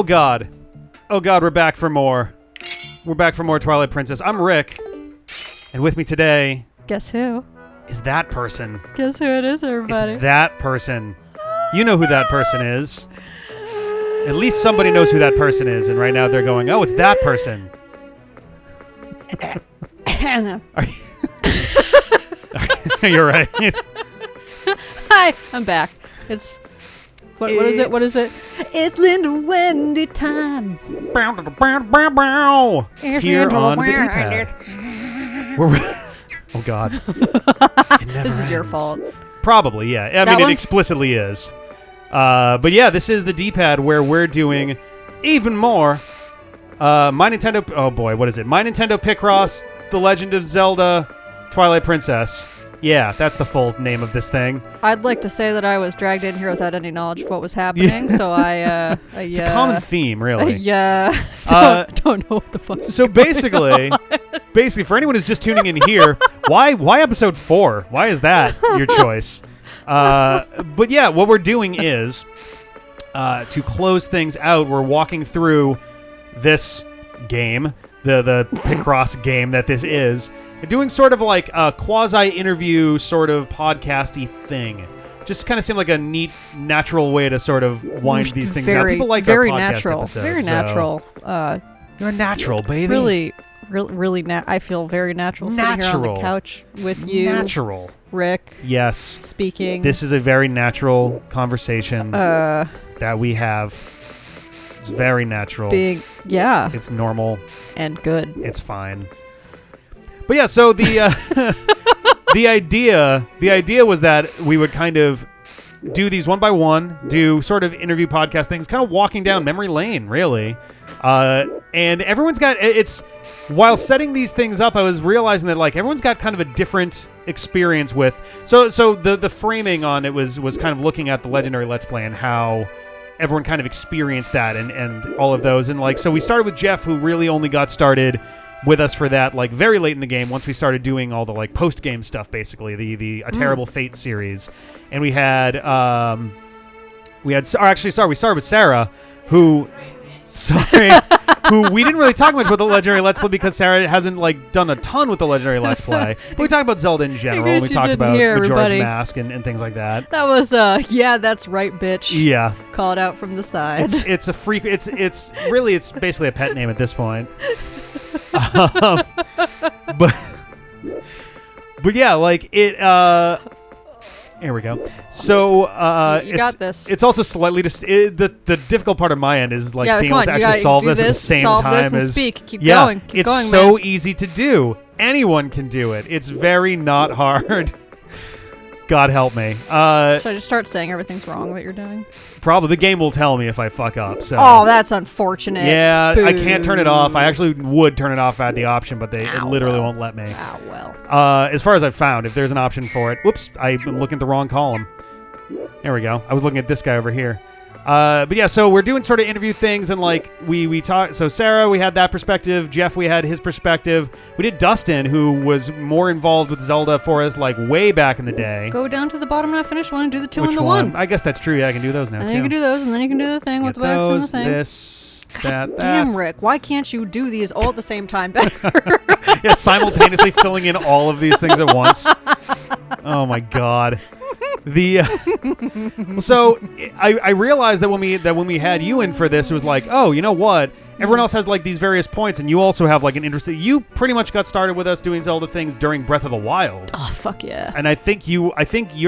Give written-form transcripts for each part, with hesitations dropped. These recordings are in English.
Oh God, we're back for more. We're back for more Twilight Princess. I'm Rick, and with me today... Guess who? Is that person. Guess who it is, everybody? It's that person. You know who that person is. At least somebody knows who that person is, and right now they're going, oh, it's that person. You're right. Hi, I'm back. What is it? What is it? It's Linda Wendy time. Here on the D-pad. Oh, God. This is your fault. Probably, yeah. I mean, it explicitly is. But yeah, this is the D-pad where we're doing even more. My Nintendo... Oh, boy, what is it? My Nintendo Picross, The Legend of Zelda, Twilight Princess. Yeah, that's the full name of this thing. I'd like to say that I was dragged in here without any knowledge of what was happening, so it's a common theme, really. Don't know what the fuck. So basically, for anyone who's just tuning in here, why episode 4? Why is that your choice? But yeah, what we're doing is to close things out. We're walking through this game, the Picross game that this is. Doing sort of like a quasi-interview sort of podcasty thing. Just kind of seemed like a neat, natural way to sort of wind these things out. People like our podcast episodes. Very natural. You're a natural, baby. Really, I feel very natural sitting here on the couch with you. Natural. Rick. Yes. Speaking. This is a very natural conversation that we have. It's very natural. It's normal. And good. It's fine. But yeah, so the idea was that we would kind of do these one by one, do sort of interview podcast things, kind of walking down memory lane, really. And everyone's got while setting these things up, I was realizing that like everyone's got kind of a different experience with. So the framing on it was kind of looking at the Legendary Let's Play and how everyone kind of experienced that and all of those. And like so we started with Jeff, who really only got started with us for that, like, very late in the game, once we started doing all the, like, post-game stuff, basically, the A Terrible Fate series. And we started with Sarah, who we didn't really talk much about the Legendary Let's Play because Sarah hasn't, like, done a ton with the Legendary Let's Play. But we talked about Zelda in general, and we talked about Majora's Mask and things like that. That was, yeah, that's right, bitch. Yeah. Call it out from the side. It's a freak, it's basically a pet name at this point. But yeah, like it. Here we go. So you got this. It's also slightly the difficult part of my end is like being able to actually solve this at the same time as speak. Keep going. Keep it's going, so man. easy to do. Anyone can do it. It's very not hard. God help me. Should I just start saying everything's wrong that you're doing? Probably. The game will tell me if I fuck up. So. Oh, that's unfortunate. Yeah, Boo. I can't turn it off. I actually would turn it off if I had the option, but it literally won't let me. As far as I've found, if there's an option for it. Whoops, I'm looking at the wrong column. There we go. I was looking at this guy over here. But yeah, so we're doing sort of interview things, and like we talked. So Sarah, we had that perspective. Jeff, we had his perspective. We did Dustin, who was more involved with Zelda for us, like way back in the day. Go down to the bottom and I finish one and do the two and the one. I guess that's true. Yeah, I can do those now and too. then you can do those, and then you can do the thing with the X and the thing. This, God damn, Rick! Why can't you do these all at the same time better? Yeah, simultaneously filling in all of these things at once. Oh my God. So I realized that when we had you in for this, it was like, oh, you know what? Everyone else has like these various points, and you also have like an interesting. You pretty much got started with us doing Zelda things during Breath of the Wild. Oh fuck yeah! And I think you're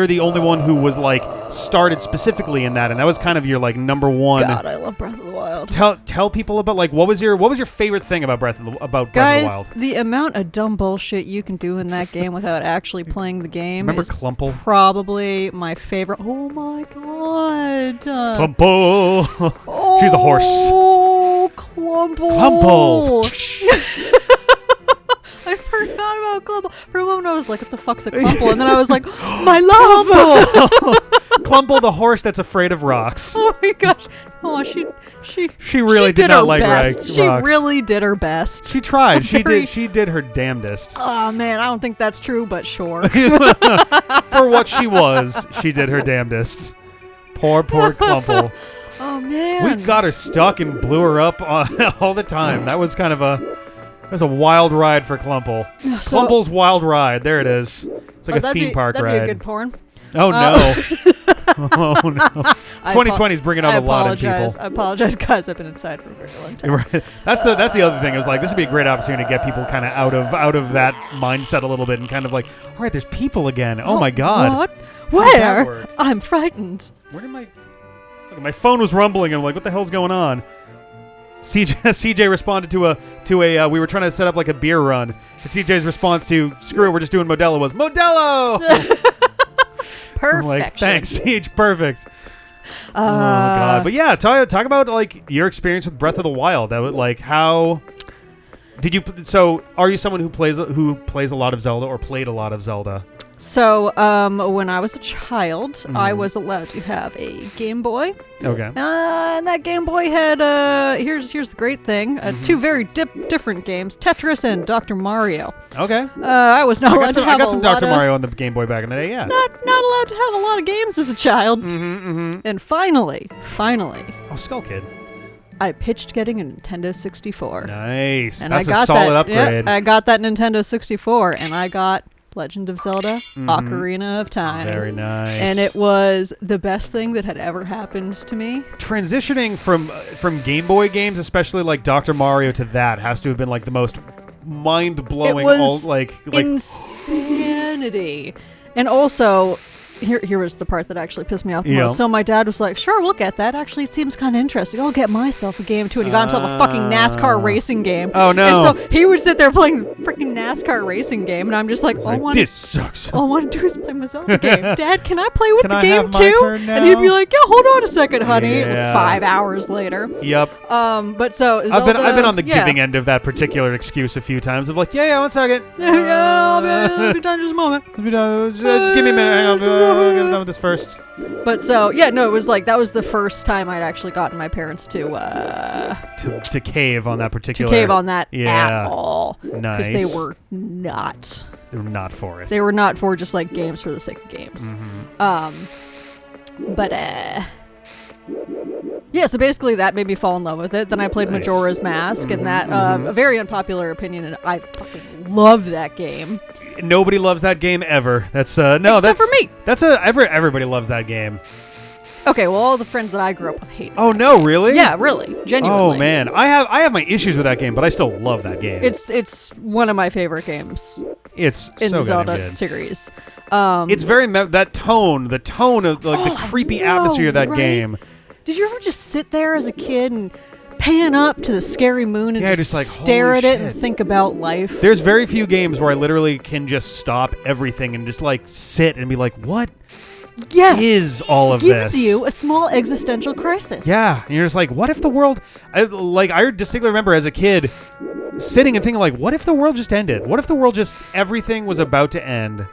the only one who was like started specifically in that, and that was kind of your like number one. God, I love Breath of the Wild. Tell people about like what was your favorite thing about Breath of the Wild? Guys, the amount of dumb bullshit you can do in that game without actually playing the game. Remember is Clumple? Probably my favorite. Oh my God! Clumple. She's a horse. Oh, Clumple. I forgot about Clumple. For a moment I was like, what the fuck's a Clumple? And then I was like, my love! Clumple, the horse that's afraid of rocks. Oh my gosh. Oh, she really did not like rocks. She really did her best. She tried. She did her damnedest. Oh man, I don't think that's true, but sure. For what she was, she did her damnedest. Poor Clumple. Oh man. We got her stuck and blew her up all the time. That was kind of a wild ride for Clumple. So, Clumple's Wild Ride. There it is. It's like a theme park ride. That'd be a good porn. Oh no. Oh no. 2020 is bringing out a lot of people. I apologize, guys. I've been inside for a very long time. Right. That's the other thing. It was like, this would be a great opportunity to get people kind of out of that mindset a little bit and kind of like, all right, there's people again. Oh my God. What? Where? I'm frightened. Where did my phone was rumbling and I'm like, what the hell's going on? CJ responded to a we were trying to set up like a beer run. And CJ's response to screw it, we're just doing Modelo was Modelo. Perfection. I'm like, thanks, Siege. Perfect. Oh God. But yeah, talk about like your experience with Breath of the Wild. That would like how did you? So are you someone who plays a lot of Zelda or played a lot of Zelda? So, when I was a child, I was allowed to have a Game Boy. Okay. And that Game Boy had, here's the great thing, two very different games, Tetris and Dr. Mario. Okay. I was not allowed to have I got some Dr. Mario on the Game Boy back in the day, yeah. Not allowed to have a lot of games as a child. And finally. Oh, Skull Kid. I pitched getting a Nintendo 64. Nice. And That's I got a solid that, upgrade. I got that Nintendo 64, and I got Legend of Zelda, Ocarina of Time. Very nice. And it was the best thing that had ever happened to me. Transitioning from Game Boy games, especially like Dr. Mario, to that has to have been like the most mind-blowing. It was like insanity. And also, here was the part that actually pissed me off the most. So my dad was like, sure, we'll get that. Actually, it seems kind of interesting. I'll get myself a game, too. And he got himself a fucking NASCAR racing game. Oh, no. And so he would sit there playing the freaking NASCAR racing game. And I'm just like, this sucks. All I want to do is play my Zelda game. Dad, can I play with Can the I game, have my too? turn now? And he'd be like, yeah, hold on a second, honey. Yeah. 5 hours later. Yep. But so Zelda, I've been on the giving end of that particular excuse a few times of like, yeah, 1 second. I'll be done in just a moment. Just give me a minute. Hang on. I'll get done with this first. But so, yeah, no, it was like, that was the first time I'd actually gotten my parents to cave on that particular. To cave on that yeah. at all. Nice. Because they were not. They were not for it. They were not for just like games for the sake of games. But yeah, so basically that made me fall in love with it. Then I played Majora's Mask, and that a very unpopular opinion, and I fucking love that game. Nobody loves that game ever. That's no, except that's for me. That's everybody loves that game. Okay, well, all the friends that I grew up with hate. Oh no, really? Yeah, really, genuinely. Oh man, I have my issues with that game, but I still love that game. It's one of my favorite games. It's in so the Zelda good. series. It's very the tone of like the creepy atmosphere of that game. Did you ever just sit there as a kid and pan up to the scary moon and just like stare at it shit. and think about life? There's very few games where I literally can just stop everything and just like sit and be like, what is all of this? It gives you a small existential crisis. Yeah, and you're just like, what if the world? I distinctly remember as a kid sitting and thinking like, what if the world just ended? What if the world just everything was about to end?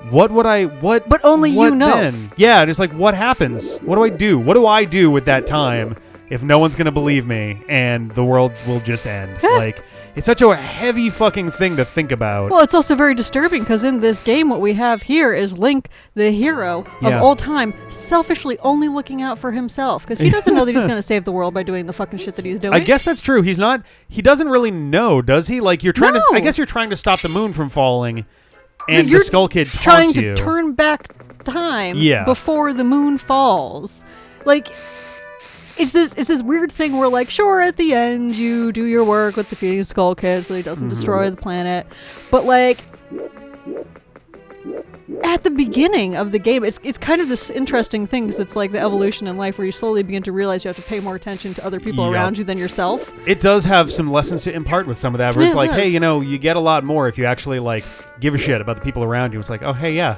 What would I? What? But only what you know. Then? Yeah, just like what happens? What do I do? What do I do with that time if no one's gonna believe me and the world will just end? Like, it's such a heavy fucking thing to think about. Well, it's also very disturbing because in this game, what we have here is Link, the hero of all time, selfishly only looking out for himself because he doesn't know that he's going to save the world by doing the fucking shit that he's doing. I guess that's true. He's not. He doesn't really know, does he? Like, you're trying to. I guess you're trying to stop the moon from falling, and the Skull Kid taunts trying you. to turn back time before the moon falls. Like, it's this weird thing where, like, sure, at the end you do your work with defeating Skull Kid so he doesn't destroy the planet, but like at the beginning of the game, it's kind of this interesting thing because it's like the evolution in life where you slowly begin to realize you have to pay more attention to other people around you than yourself. It does have some lessons to impart with some of that where it's like, hey, you get a lot more if you actually like give a shit about the people around you. It's like, oh, hey, yeah,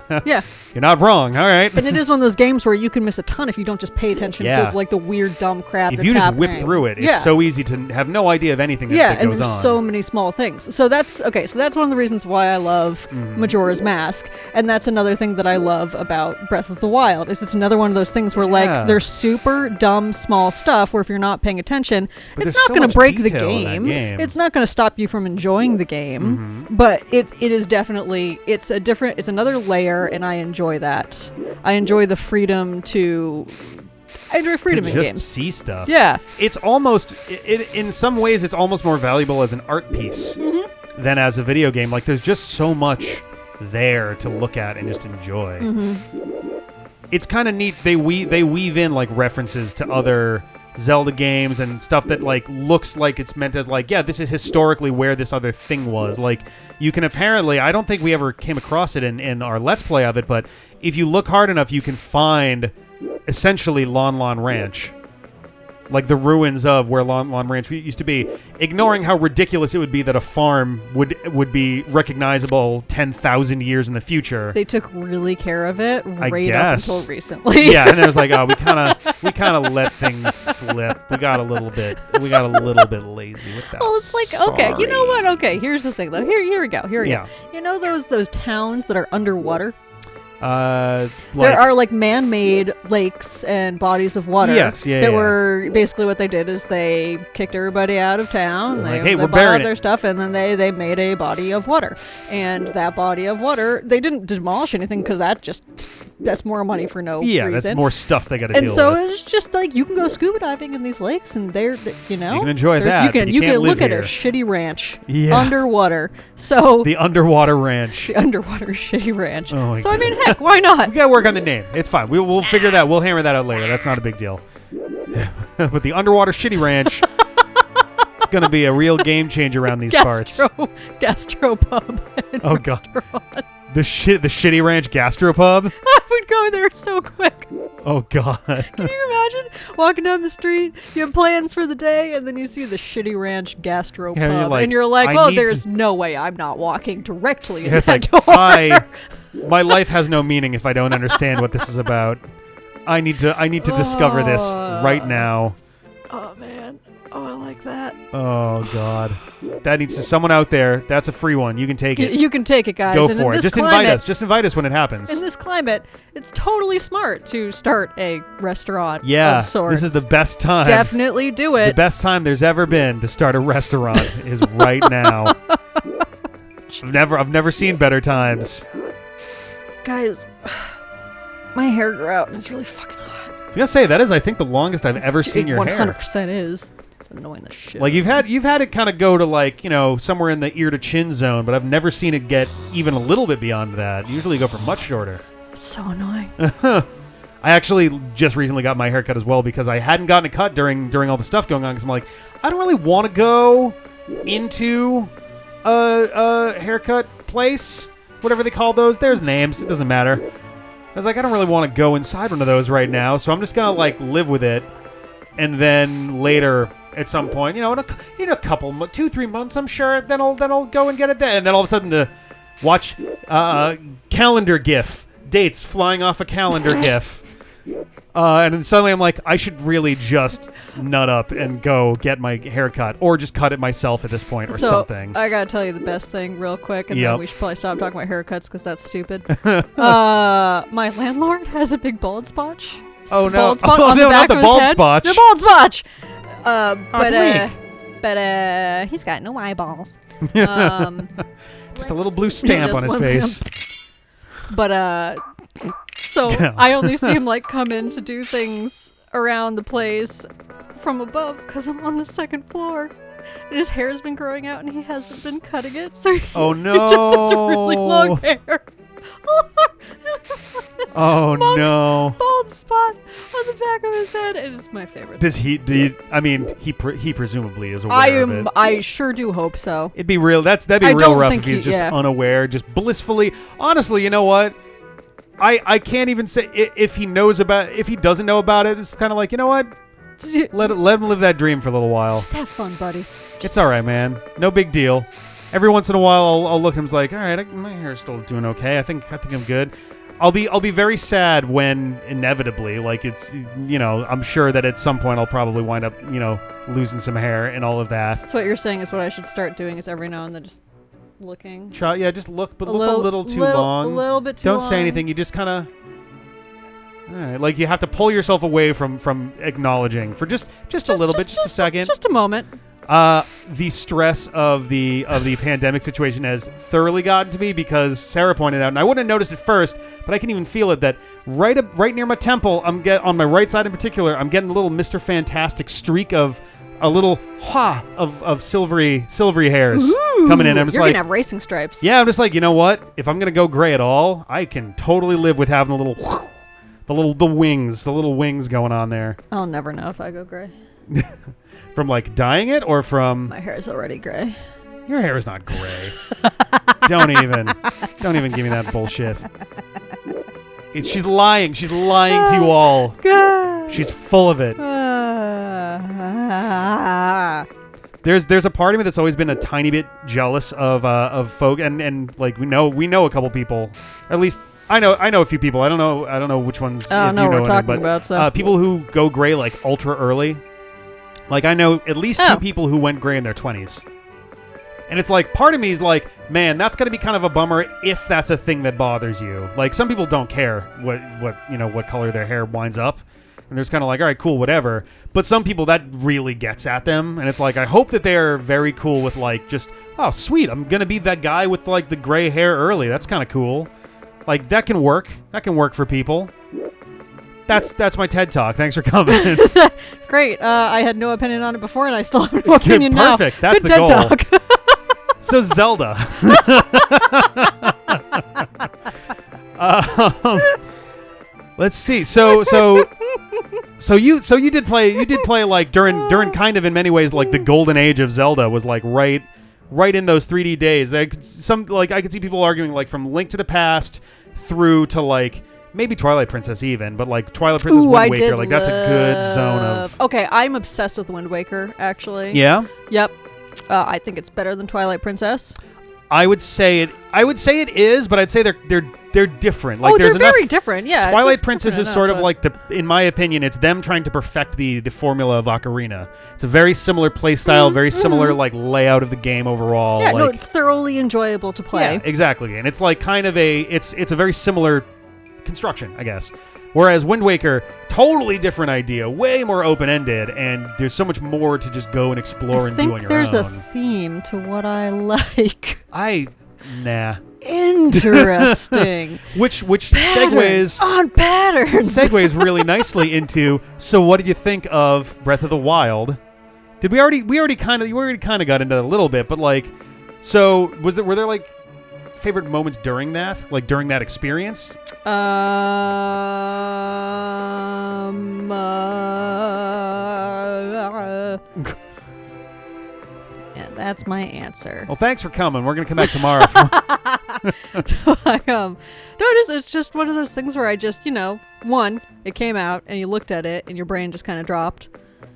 you're not wrong. All right. And it is one of those games where you can miss a ton if you don't just pay attention to like the weird, dumb crap if that's you just happening. whip through it, it's so easy to have no idea of anything that goes on. And there's so many small things. So that's one of the reasons why I love Majora's Mask. And that's another thing that I love about Breath of the Wild is it's another one of those things where like there's super dumb small stuff where if you're not paying attention, it's not going to break the game. It's not going to stop you from enjoying the game. But it is definitely it's another layer, and I enjoy that. I enjoy the freedom to I enjoy freedom to in just games. see stuff. Yeah. It's almost, in some ways, it's almost more valuable as an art piece than as a video game. Like, there's just so much there to look at and just enjoy. It's kind of neat. They weave in like references to other Zelda games and stuff that like looks like it's meant as like, yeah, this is historically where this other thing was. Like, you can apparently, I don't think we ever came across it in our Let's Play of it, but if you look hard enough, you can find essentially Lon Lon Ranch. Like the ruins of where Lon Lon Ranch used to be, ignoring how ridiculous it would be that a farm would be recognizable 10,000 years in the future. They took really care of it up until recently. Yeah, and it was like, oh, we kind of let things slip. We got a little bit lazy with that. Well, it's like, okay, you know what? Okay, here's the thing though. Here we go. You know those towns that are underwater? There are like man-made lakes and bodies of water. Yes, that were basically what they did is they kicked everybody out of town. Like, they hey, we're bought all burying their stuff, and then they made a body of water. And that body of water, they didn't demolish anything because that's more money for no reason. That's more stuff they got to deal with. And so it's just like you can go scuba diving in these lakes, and you can enjoy that. You can look at here. a shitty ranch underwater. So the underwater ranch. The underwater shitty ranch. Oh my so God. I mean, heck, why not? We gotta work on the name. It's fine. We'll figure that. We'll hammer that out later. That's not a big deal. But the underwater shitty ranch, it's gonna be a real game changer around these parts. Gastropub. Oh God. The shitty ranch gastropub. I would go there so quick. Oh God. Can you imagine walking down the street? You have plans for the day, and then you see the shitty ranch gastropub, and you're like, "Well, there's no way I'm not walking directly in that door." My life has no meaning if I don't understand what this is about. I need to discover this right now. Oh man. Oh, I like that. Oh God. That needs to someone out there. That's a free one. You can take it. You can take it, guys. Go for it. Just invite us. Just invite us when it happens. In this climate, it's totally smart to start a restaurant of sorts. This is the best time. Definitely do it. The best time there's ever been to start a restaurant is right now. I've never seen better times. Guys, my hair grew out and it's really fucking hot. I was gonna say that is, I think, the longest I've ever seen your hair. 100% is. It's annoying the shit. Like you've had it kind of go to like, somewhere in the ear to chin zone, but I've never seen it get even a little bit beyond that. Usually you go for much shorter. It's so annoying. I actually just recently got my hair cut as well because I hadn't gotten a cut during all the stuff going on. Because I'm like, I don't really want to go into a haircut place, whatever they call those. There's names. It doesn't matter. I was like, I don't really want to go inside one of those right now, so I'm just gonna like live with it, and then later at some point, in a couple 2-3 months, I'm sure, then I'll go and get it then, and then all of a sudden the watch calendar GIF dates flying off a calendar GIF. And then suddenly I'm like, I should really just nut up and go get my hair cut, or just cut it myself at this point, or something. I gotta tell you the best thing real quick, and then we should probably stop talking about haircuts because that's stupid. My landlord has a big bald spotch. Oh no! Bald spot on the back not the of bald his head. spotch. The bald spotch. It's But he's got no eyeballs. Just a little blue stamp on his face. But so I only see him like come in to do things around the place from above because I'm on the second floor. And his hair's been growing out and he hasn't been cutting it, so he just has a really long hair. Oh no! Bald spot on the back of his head, and it's my favorite. Does he? He presumably is aware of it. I sure do hope so. It'd be real. That'd be real rough if he's just unaware, just blissfully. Honestly, you know what? I can't even say if he knows about. If he doesn't know about it, it's kind of like, you know what? Let him live that dream for a little while. Just have fun, buddy. It's all right, man. No big deal. Every once in a while, I'll look at him and like, all right, my hair's still doing okay. I think I'm good. I'll be very sad when inevitably, like it's, I'm sure that at some point I'll probably wind up, losing some hair and all of that. So what you're saying is what I should start doing is every now and then just looking. Just look, but look a little too long. A little bit too long. Don't say anything. You just kind of, all right, like you have to pull yourself away from acknowledging for just a little bit, just a second, just a moment. The stress of the pandemic situation has thoroughly gotten to me because Sarah pointed out, and I wouldn't have noticed at first, but I can even feel it that right near my temple, on my right side in particular, I'm getting a little Mr. Fantastic streak of a little of silvery hairs coming in. I'm just you're like, gonna have racing stripes. Yeah, I'm just like, you know what? If I'm gonna go gray at all, I can totally live with having the little wings going on there. I'll never know if I go gray. From like dyeing it or from My hair is already gray. Your hair is not gray. Don't even give me that bullshit. She's lying. She's lying to you all. She's full of it. There's a part of me that's always been a tiny bit jealous of folk and like we know a couple people. At least I know a few people. I don't know which ones. I don't know what we're talking about. So. People who go gray like ultra early. Like I know at least 2 people who went gray in their 20s. And it's like, part of me is like, man, that's got to be kind of a bummer if that's a thing that bothers you. Like, some people don't care what color their hair winds up. And they're just kind of like, all right, cool, whatever. But some people, that really gets at them. And it's like, I hope that they're very cool with, like, just, oh, sweet, I'm going to be that guy with, like, the gray hair early. That's kind of cool. Like, that can work. That can work for people. That's my TED Talk. Thanks for coming. Great. I had no opinion on it before, and I still have no opinion now. Perfect. That's Good the TED goal. Talk. So Zelda. Let's see. So you did play like during kind of in many ways like the golden age of Zelda was like right in those 3D days. I could see people arguing like from Link to the Past through to like maybe Twilight Princess even, but like Twilight Princess Wind Waker, like that's a good zone of. Okay, I'm obsessed with Wind Waker actually. Yeah. Yep. I think it's better than Twilight Princess. I would say it is, but I'd say they're different. Like they're very different. Yeah. Twilight Princess is sort of like in my opinion, it's them trying to perfect the formula of Ocarina. It's a very similar play style, very similar like layout of the game overall. Yeah, like, no, it's thoroughly enjoyable to play. Yeah, exactly, and it's like kind of it's a very similar construction, I guess. Whereas Wind Waker, totally different idea, way more open-ended, and there's so much more to just go and explore and do on your own. I think there's a theme to what I like. Nah. Interesting. which patterns segues on patterns. Segues really nicely into. So, what did you think of Breath of the Wild? Did we already kind of got into that a little bit, but like, so were there like favorite moments during that experience? Yeah, that's my answer. Well, thanks for coming. We're gonna come back tomorrow. It's just one of those things where I just, one, it came out and you looked at it and your brain just kind of dropped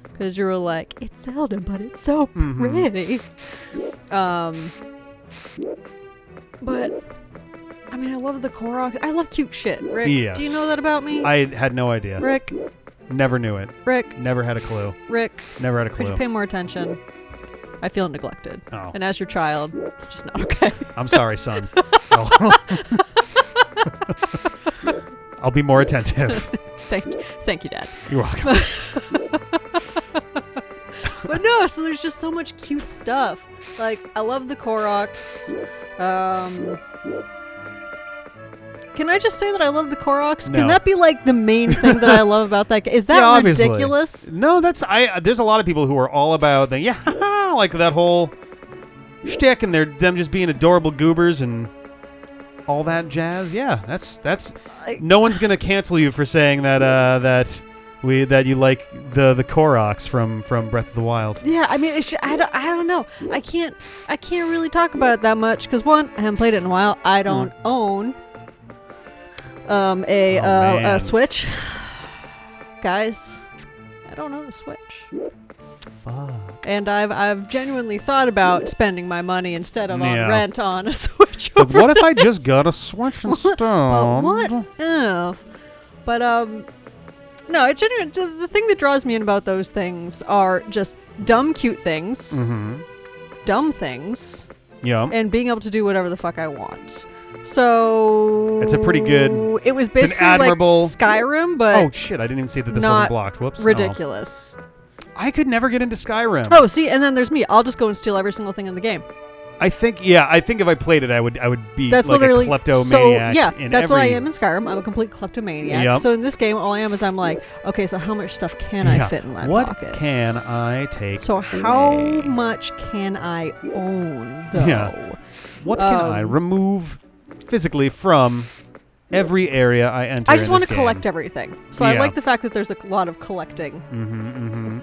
because you were like, it's Zelda, but it's so pretty. But I mean, I love the Korok. I love cute shit. Rick, yes. Do you know that about me? I had no idea. Rick. Never knew it. Rick. Never had a clue. Rick. Never had a clue. Could you pay more attention? I feel neglected. Oh. And as your child, it's just not okay. I'm sorry, son. I'll be more attentive. Thank you, Dad. You're welcome. But no, so there's just so much cute stuff. Like, I love the Koroks. Can I just say that I love the Koroks? No. Can that be like the main thing that I love about that game? Is that ridiculous? No, there's a lot of people who are all about like that whole shtick and them just being adorable goobers and all that jazz. Yeah, that's no one's gonna cancel you for saying that you like the Koroks from Breath of the Wild. Yeah, I mean, I don't know. I can't really talk about it that much because one, I haven't played it in a while. I don't own a Switch. Guys, I don't own a Switch. Fuck. And I've genuinely thought about spending my money instead of on rent on a Switch. So what if I just got a Switch instead? But what if? But no, the thing that draws me in about those things are just dumb, cute things, dumb things, and being able to do whatever the fuck I want. So it's a pretty good. It was basically admirable, like Skyrim, but oh shit! I didn't even see that this wasn't blocked. Whoops! Ridiculous. I could never get into Skyrim. Oh, see, and then there's me. I'll just go and steal every single thing in the game. I think if I played it, I would be That's like a literally kleptomaniac. That's what I am in Skyrim. I'm a complete kleptomaniac. Yep. So in this game, all I am is I'm like, okay, so how much stuff can I fit in my pockets? What can I take? So how much can I own, though? Yeah. What can I remove physically from every area I enter? I just want to game? collect everything. So I like the fact that there's a lot of collecting.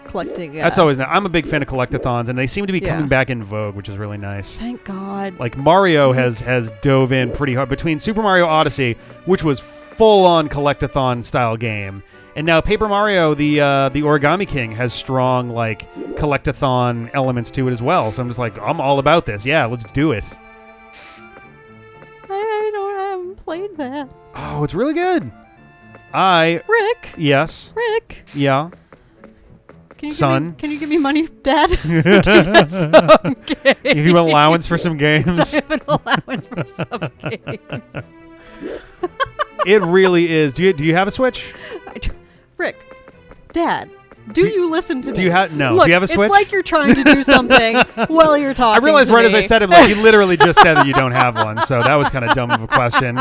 Collecting. That's always nice. I'm a big fan of collectathons, and they seem to be coming back in vogue, which is really nice. Thank God. Like Mario has dove in pretty hard between Super Mario Odyssey, which was full-on collectathon style game, and now Paper Mario, the Origami King, has strong like collectathon elements to it as well. So I'm just like, I'm all about this. Yeah, let's do it. I haven't played that. Oh, it's really good. Rick. Yes. Rick. Yeah. Can you give me money, Dad? To get some games. Give you an allowance for some games. I have an allowance for some games. It really is. Do you have a Switch? Rick, Dad. Do you listen to me? Do you have no? Look, do you have a Switch? It's like you're trying to do something while you're talking. I realized to right me. as I said it, like you literally just said that you don't have one, so that was kind of dumb of a question.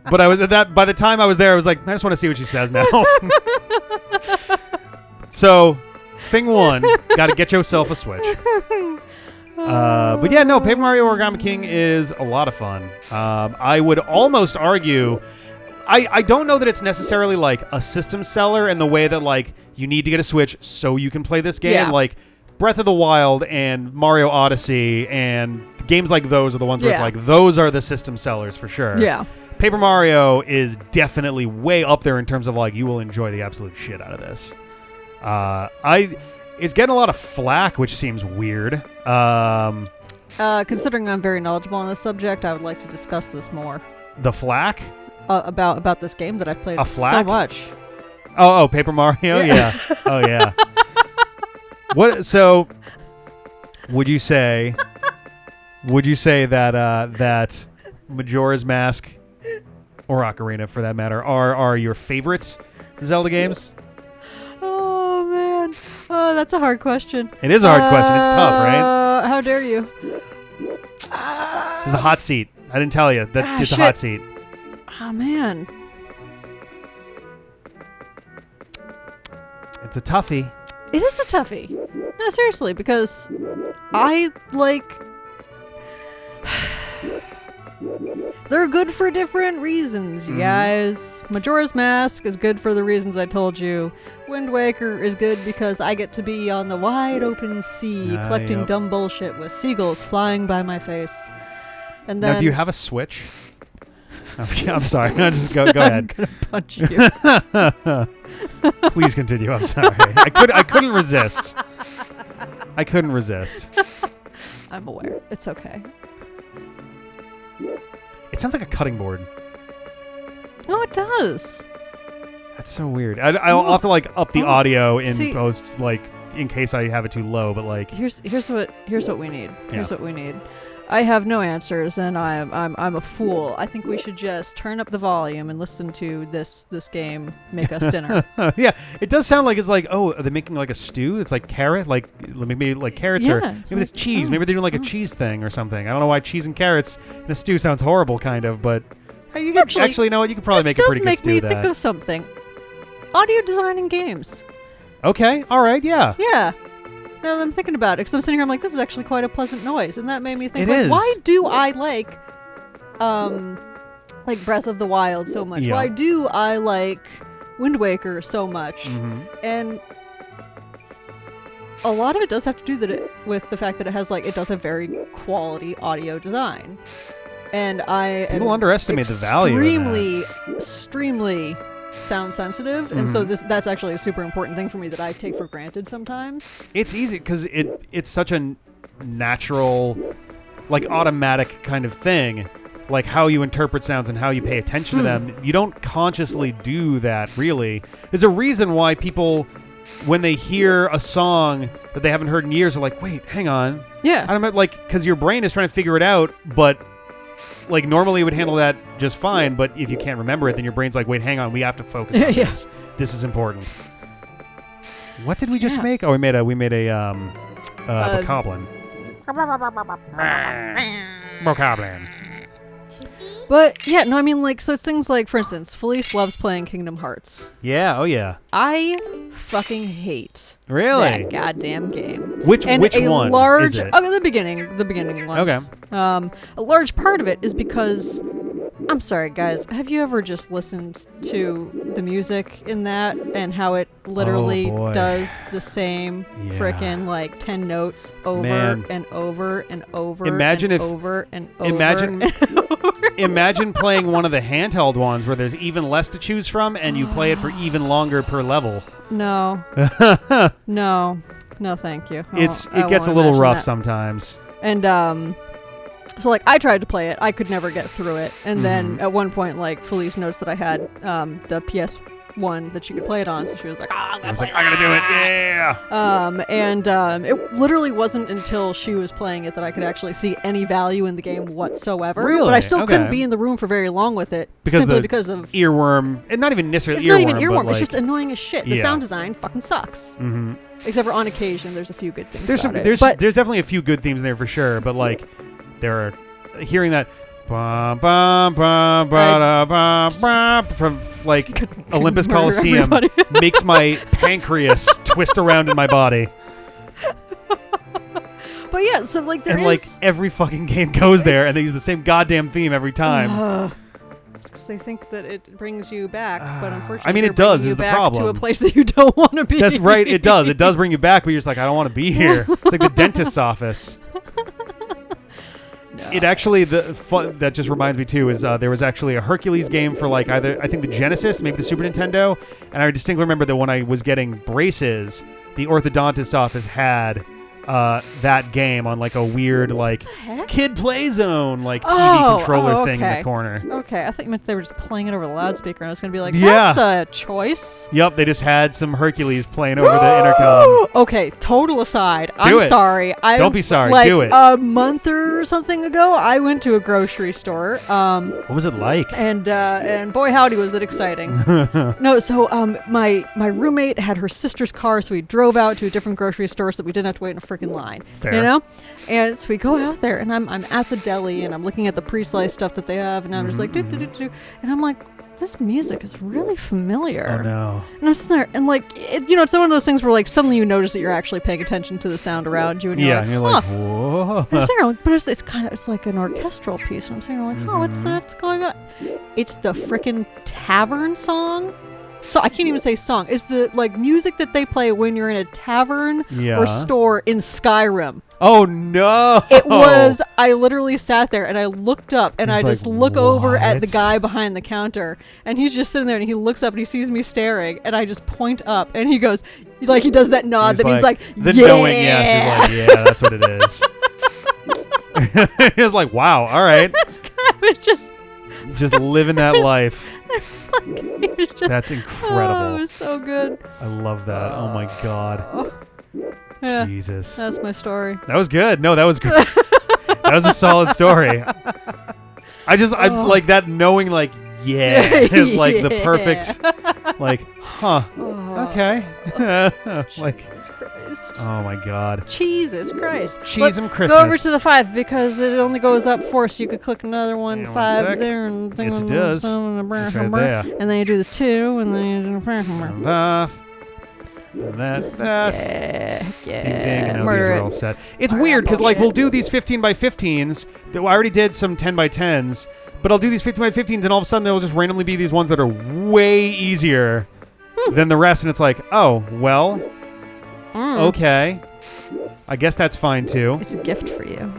But I was by the time I was there, I was like, I just want to see what she says now. So, thing one, got to get yourself a Switch. But yeah, no, Paper Mario Origami King is a lot of fun. I would almost argue. I don't know that it's necessarily like a system seller in the way that like you need to get a Switch so you can play this game. Yeah. Like Breath of the Wild and Mario Odyssey and games like those are the ones where it's like those are the system sellers for sure. Yeah. Paper Mario is definitely way up there in terms of like you will enjoy the absolute shit out of this. It's getting a lot of flack, which seems weird. Considering I'm very knowledgeable on this subject, I would like to discuss this more. The flack? About this game that I've played so much. Oh, Paper Mario? Yeah. Oh, yeah. What? So, would you say that Majora's Mask or Ocarina, for that matter, are your favorites Zelda games? Oh man, that's a hard question. It is a hard question. It's tough, right? How dare you? It's the hot seat. I didn't tell you that it's a hot seat. Oh man, it's a toughie. It is a toughie. No, seriously, because I like. They're good for different reasons, you guys. Majora's Mask is good for the reasons I told you. Wind Waker is good because I get to be on the wide open sea collecting dumb bullshit with seagulls flying by my face. And then, now, do you have a Switch? I'm sorry. Just go ahead. I'm gonna punch you. Please continue. I'm sorry. I couldn't resist. I'm aware. It's okay. It sounds like a cutting board. Oh, it does. That's so weird. I'll have to like up the audio in post, like in case I have it too low. But like, here's what we need. Here's what we need. I have no answers, and I'm a fool. I think we should just turn up the volume and listen to this game make us dinner. Yeah, it does sound like it's like, oh, are they making like a stew? It's like carrot, like maybe like carrots, or maybe it's cheese. Maybe they're doing like a cheese thing or something. I don't know why cheese and carrots in a stew sounds horrible, kind of, but hey, you can actually you know what? You could probably make a pretty good stew. This does make me think of something. Audio design in games. Okay, all right, yeah. Yeah. Now that I'm thinking about it, because I'm sitting here, I'm like, this is actually quite a pleasant noise, and that made me think, why do I like Breath of the Wild so much? Yeah. Why do I like Wind Waker so much? Mm-hmm. And a lot of it does have to do with the fact that it does have very quality audio design, and people underestimate the value of that. Extremely sound sensitive, and so that's actually a super important thing for me that I take for granted sometimes. It's easy because it's such a natural, like automatic kind of thing, like how you interpret sounds and how you pay attention to them. You don't consciously do that, really. There's a reason why people, when they hear a song that they haven't heard in years, are like, wait, hang on. Yeah. I'm like, because your brain is trying to figure it out, but like normally it would handle that just fine, but if you can't remember it, then your brain's like, wait, hang on, we have to focus on this. This is important. What did we just make? Oh, we made a bokoblin. Bokoblin. But yeah, no, I mean, like, so it's things like, for instance, Felice loves playing Kingdom Hearts. Yeah, oh yeah. I fucking hate Really? that goddamn game. Which one is it? Okay, the beginning ones. Okay. A large part of it is because, I'm sorry, guys, have you ever just listened to the music in that and how it literally does the same frickin' like 10 notes over and over and over Imagine and if, over and over imagine, and over. Imagine playing one of the handheld ones where there's even less to choose from and you play it for even longer per level. No. No, thank you. It gets a little rough sometimes. And so like I tried to play it, I could never get through it. And then at one point, like Felice noticed that I had the PS1 that she could play it on, so she was like, "Ah, I'm gonna do it, yeah." It literally wasn't until she was playing it that I could actually see any value in the game whatsoever. Really? But I still couldn't be in the room for very long with it simply because of earworm. And not even necessarily it's earworm. It's not even earworm. But it's just annoying as shit. The sound design fucking sucks. Mm-hmm. Except for on occasion, there's a few good things. There's definitely a few good themes in there for sure. But like, there are hearing that. From like Olympus Coliseum makes my pancreas twist around in my body. But yeah, so like there like every fucking game goes there and they use the same goddamn theme every time. It's because they think that it brings you back, but unfortunately, I mean, it does. Is the problem to a place that you don't want to be? That's right. It does. It does bring you back, but you're just like, I don't want to be here. It's like the dentist's office. No. It actually that just reminds me too is there was actually a Hercules game for like either I think the Genesis, maybe the Super Nintendo, and I distinctly remember that when I was getting braces, the orthodontist office had that game on like a weird like kid play zone like TV controller thing in the corner. Okay, I thought you meant they were just playing it over the loudspeaker, and I was going to be like, that's a choice. Yep, they just had some Hercules playing over the intercom. Okay, total aside, I'm sorry. Don't be sorry, like, do it. A month or something ago, I went to a grocery store. What was it like? And boy, howdy, was it exciting. No, so my roommate had her sister's car, so we drove out to a different grocery store so that we didn't have to wait in a freaking line. Fair. You know? And so we go out there, and I'm at the deli, and I'm looking at the pre-sliced stuff that they have, and I'm just like, do. And I'm like, this music is really familiar. Oh, no. And I'm sitting there, and like, it's one of those things where like suddenly you notice that you're actually paying attention to the sound around you, and you're like, whoa. And I'm sitting there, but it's like an orchestral piece, and I'm sitting there like, what's going on? It's the frickin' tavern song. So I can't even say song. It's the like music that they play when you're in a tavern or store in Skyrim. Oh no! It was. I literally sat there and I looked up and I just look over at the guy behind the counter, and he's just sitting there and he looks up and he sees me staring, and I just point up and he goes, like he does that nod that means like the yeah. knowing yes is like yeah, that's what it is. He was like, wow, all right. This guy was just living that life. That's incredible. Oh, it was so good. I love that. Oh my god. Yeah, Jesus. That's my story. That was good. No, that was good. That was a solid story. I like that knowing like is like the perfect like okay. Like Jesus Christ. Oh my god. Jesus Christ. Cheese and Christmas. Go over to the 5 because it only goes up 4, so you could click another one 5 there and yes, it does. It's right there. And then you do the 2 and then you do that. Yeah. Ding ding, and now these are all set. It's weird because like we'll do these 15 by 15s. I already did some 10 by 10s, but I'll do these 15 by 15s, and all of a sudden there will just randomly be these ones that are way easier than the rest, and it's like, oh well, okay, I guess that's fine too. It's a gift for you.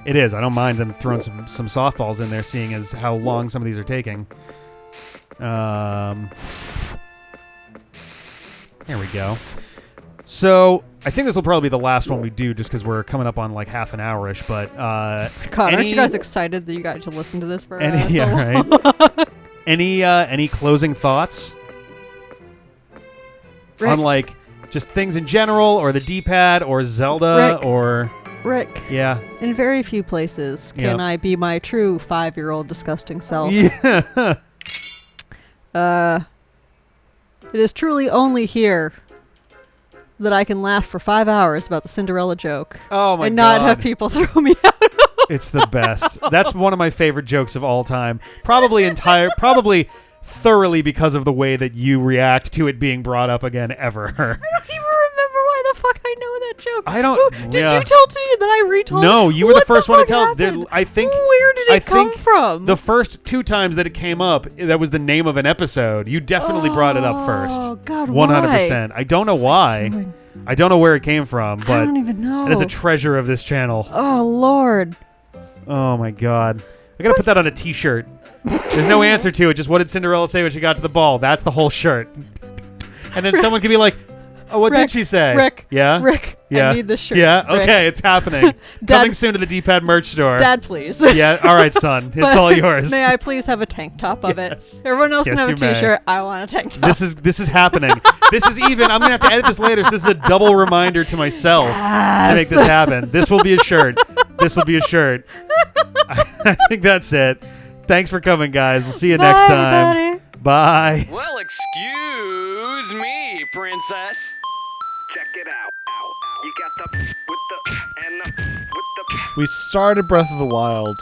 It is. I don't mind them throwing some softballs in there, seeing as how long some of these are taking. There we go. So I think this will probably be the last one we do, just because we're coming up on like half an hour-ish. But God, aren't you guys excited that you got to listen to this for right? Any closing thoughts on like just things in general, or the D-pad, or Zelda, or Rick? Yeah. In very few places can I be my true 5-year-old disgusting self. Yeah. It is truly only here that I can laugh for 5 hours about the Cinderella joke. Oh my and God. not have people throw me out. It's the best. That's one of my favorite jokes of all time. Probably thoroughly because of the way that you react to it being brought up again ever. I don't even remember why the fuck I know that joke. I don't. Did you tell to me that I retold? No, you were the first one to tell. Happened? I think. Where did it come from? The first 2 times that it came up, that was the name of an episode. You definitely brought it up first. Oh God, 100%. I don't know why. I don't know where it came from, but I don't even know. it is a treasure of this channel. Oh Lord. Oh my God. I gotta put that on a T-shirt. There's no answer to it. Just what did Cinderella say when she got to the ball? That's the whole shirt. And then someone could be like, "Oh, what did she say?" Rick. Yeah. Rick. Yeah. I need this shirt. Yeah. Rick. Okay, it's happening. Coming soon to the D-Pad merch store. Dad, please. Yeah. All right, son. It's all yours. May I please have a tank top of Yes. it? Everyone else Yes, can have a you may. T-shirt. I want a tank top. This is happening. This is even. I'm gonna have to edit this later. So this is a double reminder to myself to make this happen. This will be a shirt. This will be a shirt. I think that's it. Thanks for coming, guys. We'll see you next time. Everybody. Bye. Well, excuse me, princess. Check it out. You got the with the and the with the. We started Breath of the Wild.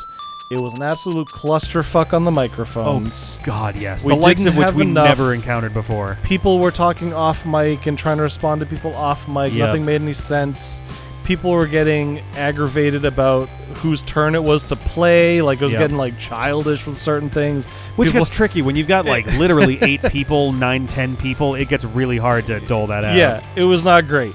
It was an absolute clusterfuck on the microphones. Oh God, yes. We The likes didn't of which have we enough. never encountered before. People were talking off mic and trying to respond to people off mic. Yep. Nothing made any sense. People were getting aggravated about whose turn it was to play. Like, it was Yep. getting, like, childish with certain things. Which People- gets tricky when you've got like literally 8 people, 9, 10 people. It gets really hard to dole that out. Yeah, it was not great.